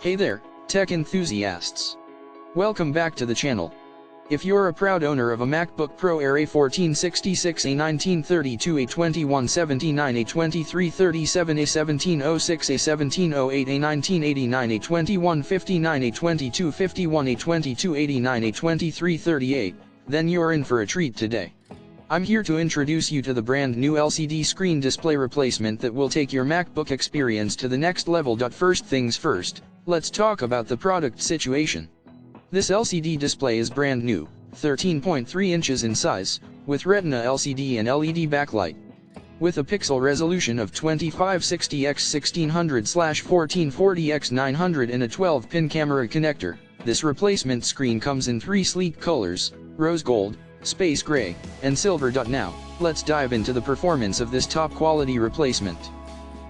Hey there, tech enthusiasts. Welcome back to the channel. If you're a proud owner of a MacBook Pro Air A1466 A1932 A2179 A2337 A1706 A1708 A1989 A2159 A2251 A2289 A2338, then you're in for a treat today. I'm here to introduce you to the brand new LCD screen display replacement that will take your MacBook experience to the next level. First things first, let's talk about the product situation. This LCD display is brand new, 13.3 inches in size, with Retina LCD and LED backlight. With a pixel resolution of 2560x1600/1440x900 and a 12-pin camera connector, this replacement screen comes in 3 sleek colors: rose gold, space gray, and silver. Now, let's dive into the performance of this top-quality replacement.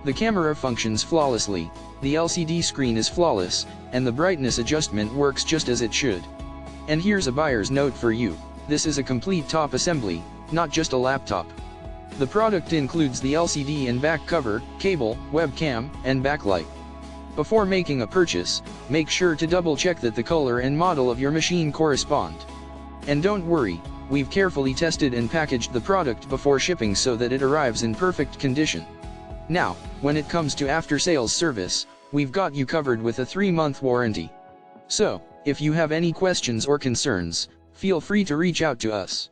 The camera functions flawlessly, the LCD screen is flawless, and the brightness adjustment works just as it should. And here's a buyer's note for you: this is a complete top assembly, not just a laptop. The product includes the LCD and back cover, cable, webcam, and backlight. Before making a purchase, make sure to double-check that the color and model of your machine correspond. And don't worry, we've carefully tested and packaged the product before shipping so that it arrives in perfect condition. Now, when it comes to after-sales service, we've got you covered with a 3-month warranty. So, if you have any questions or concerns, feel free to reach out to us.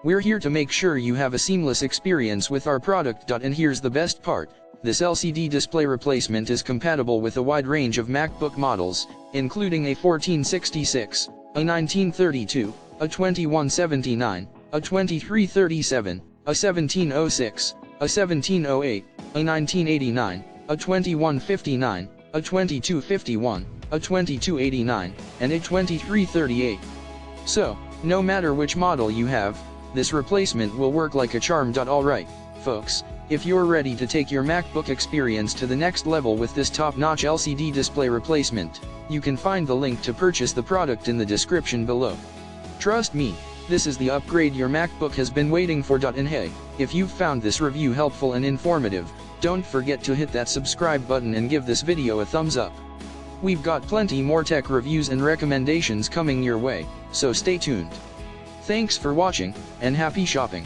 We're here to make sure you have a seamless experience with our product. And here's the best part: this LCD display replacement is compatible with a wide range of MacBook models, including A1466, A1932, A2179, A2337, A1706, A1708, A1989, A2159, A2251, A2289, and A2338. So, no matter which model you have, this replacement will work like a charm. Alright, folks, if you're ready to take your MacBook experience to the next level with this top-notch LCD display replacement, you can find the link to purchase the product in the description below. Trust me, this is the upgrade your MacBook has been waiting for. And hey, if you've found this review helpful and informative, don't forget to hit that subscribe button and give this video a thumbs up. We've got plenty more tech reviews and recommendations coming your way, so stay tuned. Thanks for watching, and happy shopping.